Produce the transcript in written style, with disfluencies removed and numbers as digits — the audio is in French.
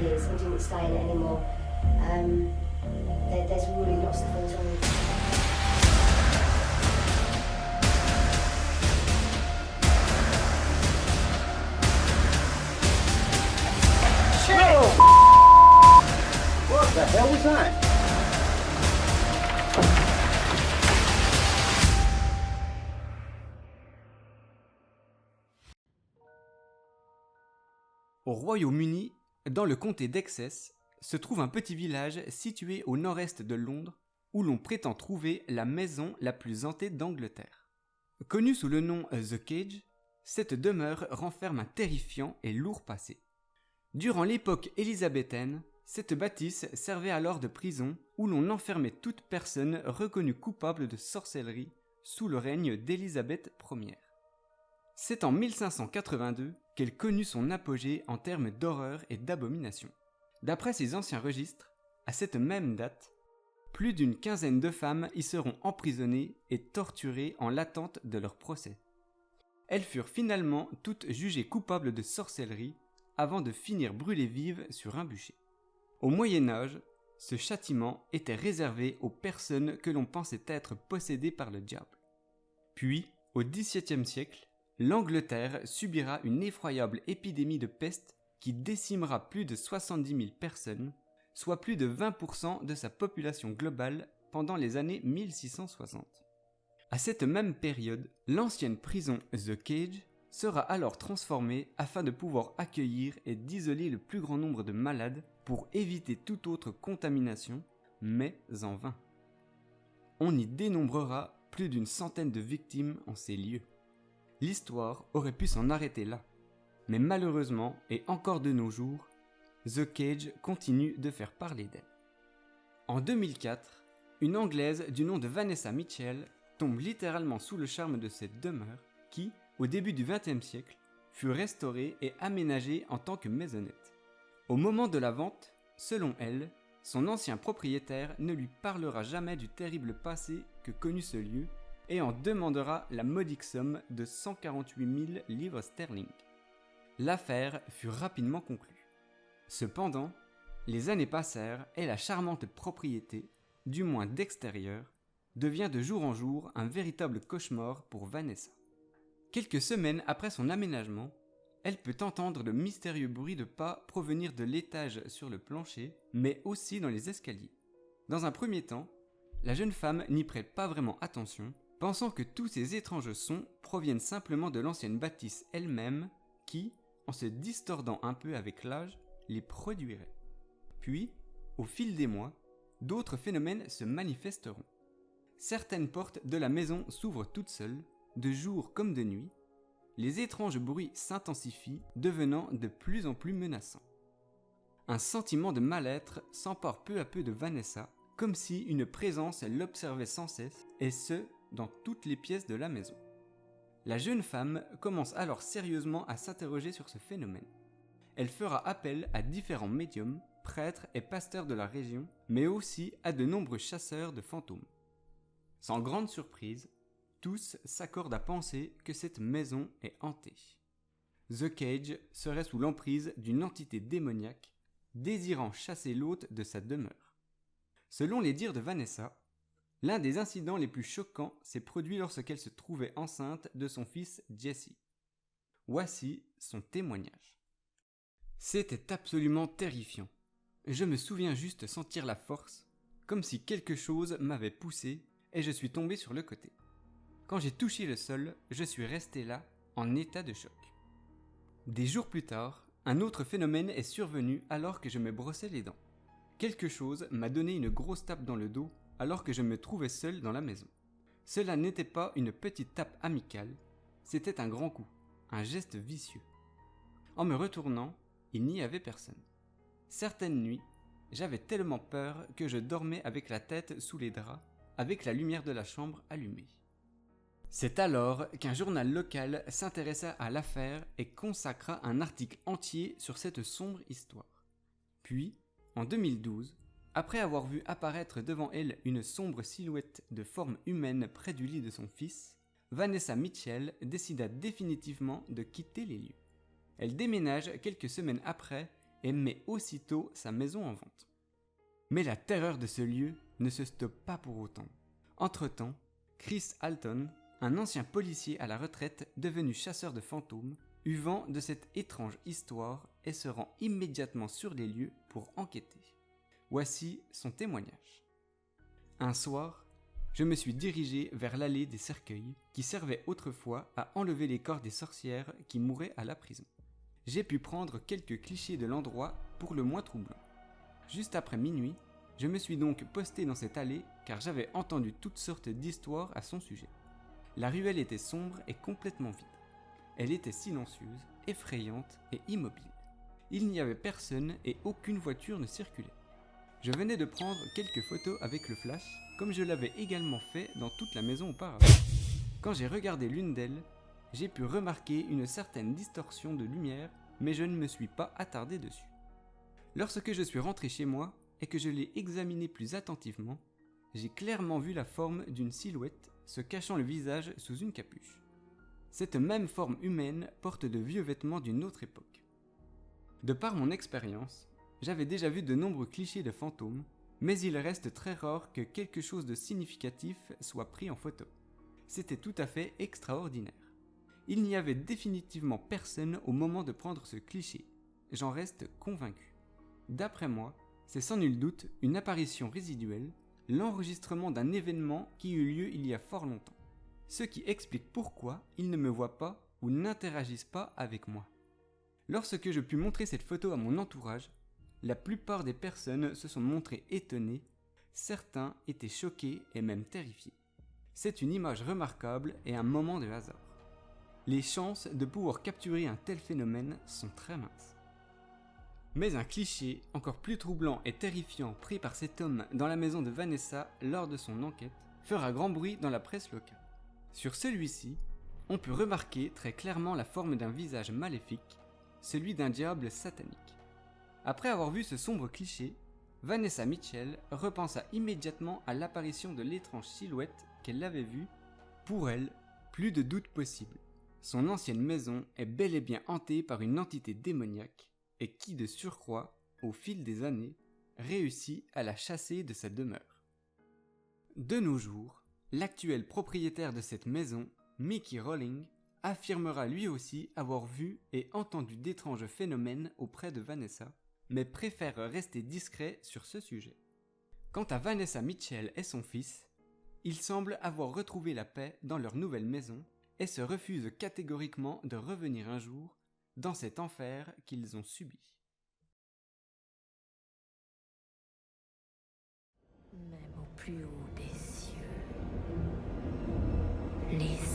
years and didn't stay in it anymore. There's really lots of things wrong with it. What the hell was that? Au Royaume-Uni, dans le comté d'Essex, se trouve un petit village situé au nord-est de Londres où l'on prétend trouver la maison la plus hantée d'Angleterre. Connue sous le nom The Cage, cette demeure renferme un terrifiant et lourd passé. Durant l'époque élisabéthaine, cette bâtisse servait alors de prison où l'on enfermait toute personne reconnue coupable de sorcellerie sous le règne d'Élisabeth Ier. C'est en 1582 qu'elle connut son apogée en termes d'horreur et d'abomination. D'après ses anciens registres, à cette même date, plus d'une quinzaine de femmes y seront emprisonnées et torturées en l'attente de leur procès. Elles furent finalement toutes jugées coupables de sorcellerie avant de finir brûlées vives sur un bûcher. Au Moyen-Âge, ce châtiment était réservé aux personnes que l'on pensait être possédées par le diable. Puis, au XVIIe siècle, l'Angleterre subira une effroyable épidémie de peste qui décimera plus de 70 000 personnes, soit plus de 20% de sa population globale pendant les années 1660. À cette même période, l'ancienne prison The Cage sera alors transformée afin de pouvoir accueillir et d'isoler le plus grand nombre de malades pour éviter toute autre contamination, mais en vain. On y dénombrera plus d'une centaine de victimes en ces lieux. L'histoire aurait pu s'en arrêter là, mais malheureusement, et encore de nos jours, The Cage continue de faire parler d'elle. En 2004, une Anglaise du nom de Vanessa Mitchell tombe littéralement sous le charme de cette demeure qui, au début du XXe siècle, fut restaurée et aménagée en tant que maisonnette. Au moment de la vente, selon elle, son ancien propriétaire ne lui parlera jamais du terrible passé que connut ce lieu et en demandera la modique somme de 148 000 livres sterling. L'affaire fut rapidement conclue. Cependant, les années passèrent et la charmante propriété, du moins d'extérieur, devient de jour en jour un véritable cauchemar pour Vanessa. Quelques semaines après son aménagement, elle peut entendre de mystérieux bruits de pas provenir de l'étage sur le plancher, mais aussi dans les escaliers. Dans un premier temps, la jeune femme n'y prête pas vraiment attention, pensant que tous ces étranges sons proviennent simplement de l'ancienne bâtisse elle-même qui, en se distordant un peu avec l'âge, les produirait. Puis, au fil des mois, d'autres phénomènes se manifesteront. Certaines portes de la maison s'ouvrent toutes seules, de jour comme de nuit. Les étranges bruits s'intensifient, devenant de plus en plus menaçants. Un sentiment de mal-être s'empare peu à peu de Vanessa, comme si une présence l'observait sans cesse, et ce, dans toutes les pièces de la maison. La jeune femme commence alors sérieusement à s'interroger sur ce phénomène. Elle fera appel à différents médiums, prêtres et pasteurs de la région, mais aussi à de nombreux chasseurs de fantômes. Sans grande surprise, tous s'accordent à penser que cette maison est hantée. The Cage serait sous l'emprise d'une entité démoniaque, désirant chasser l'hôte de sa demeure. Selon les dires de Vanessa, l'un des incidents les plus choquants s'est produit lorsqu'elle se trouvait enceinte de son fils Jesse. Voici son témoignage. C'était absolument terrifiant. Je me souviens juste sentir la force, comme si quelque chose m'avait poussé et je suis tombé sur le côté. Quand j'ai touché le sol, je suis resté là, en état de choc. Des jours plus tard, un autre phénomène est survenu alors que je me brossais les dents. Quelque chose m'a donné une grosse tape dans le dos alors que je me trouvais seul dans la maison. Cela n'était pas une petite tape amicale, c'était un grand coup, un geste vicieux. En me retournant, il n'y avait personne. Certaines nuits, j'avais tellement peur que je dormais avec la tête sous les draps, avec la lumière de la chambre allumée. C'est alors qu'un journal local s'intéressa à l'affaire et consacra un article entier sur cette sombre histoire. Puis, en 2012, après avoir vu apparaître devant elle une sombre silhouette de forme humaine près du lit de son fils, Vanessa Mitchell décida définitivement de quitter les lieux. Elle déménage quelques semaines après et met aussitôt sa maison en vente. Mais la terreur de ce lieu ne se stoppe pas pour autant. Entre-temps, Chris Alton, un ancien policier à la retraite devenu chasseur de fantômes, eut vent de cette étrange histoire et se rend immédiatement sur les lieux pour enquêter. Voici son témoignage. Un soir, je me suis dirigé vers l'allée des cercueils qui servait autrefois à enlever les corps des sorcières qui mouraient à la prison. J'ai pu prendre quelques clichés de l'endroit pour le moins troublant. Juste après minuit, je me suis donc posté dans cette allée car j'avais entendu toutes sortes d'histoires à son sujet. La ruelle était sombre et complètement vide. Elle était silencieuse, effrayante et immobile. Il n'y avait personne et aucune voiture ne circulait. Je venais de prendre quelques photos avec le flash, comme je l'avais également fait dans toute la maison auparavant. Quand j'ai regardé l'une d'elles, j'ai pu remarquer une certaine distorsion de lumière, mais je ne me suis pas attardé dessus. Lorsque je suis rentré chez moi et que je l'ai examiné plus attentivement, j'ai clairement vu la forme d'une silhouette se cachant le visage sous une capuche. Cette même forme humaine porte de vieux vêtements d'une autre époque. De par mon expérience, j'avais déjà vu de nombreux clichés de fantômes, mais il reste très rare que quelque chose de significatif soit pris en photo. C'était tout à fait extraordinaire. Il n'y avait définitivement personne au moment de prendre ce cliché, j'en reste convaincu. D'après moi, c'est sans nul doute une apparition résiduelle, l'enregistrement d'un événement qui eut lieu il y a fort longtemps. Ce qui explique pourquoi ils ne me voient pas ou n'interagissent pas avec moi. Lorsque je pus montrer cette photo à mon entourage, la plupart des personnes se sont montrées étonnées, certains étaient choqués et même terrifiés. C'est une image remarquable et un moment de hasard. Les chances de pouvoir capturer un tel phénomène sont très minces. Mais un cliché encore plus troublant et terrifiant pris par cet homme dans la maison de Vanessa lors de son enquête fera grand bruit dans la presse locale. Sur celui-ci, on peut remarquer très clairement la forme d'un visage maléfique, celui d'un diable satanique. Après avoir vu ce sombre cliché, Vanessa Mitchell repensa immédiatement à l'apparition de l'étrange silhouette qu'elle avait vue. Pour elle, plus de doute possible. Son ancienne maison est bel et bien hantée par une entité démoniaque et qui, de surcroît, au fil des années, réussit à la chasser de sa demeure. De nos jours, l'actuel propriétaire de cette maison, Mickey Rowling, affirmera lui aussi avoir vu et entendu d'étranges phénomènes auprès de Vanessa, mais préfère rester discret sur ce sujet. Quant à Vanessa Mitchell et son fils, ils semblent avoir retrouvé la paix dans leur nouvelle maison et se refusent catégoriquement de revenir un jour dans cet enfer qu'ils ont subi. Même au plus haut des cieux, les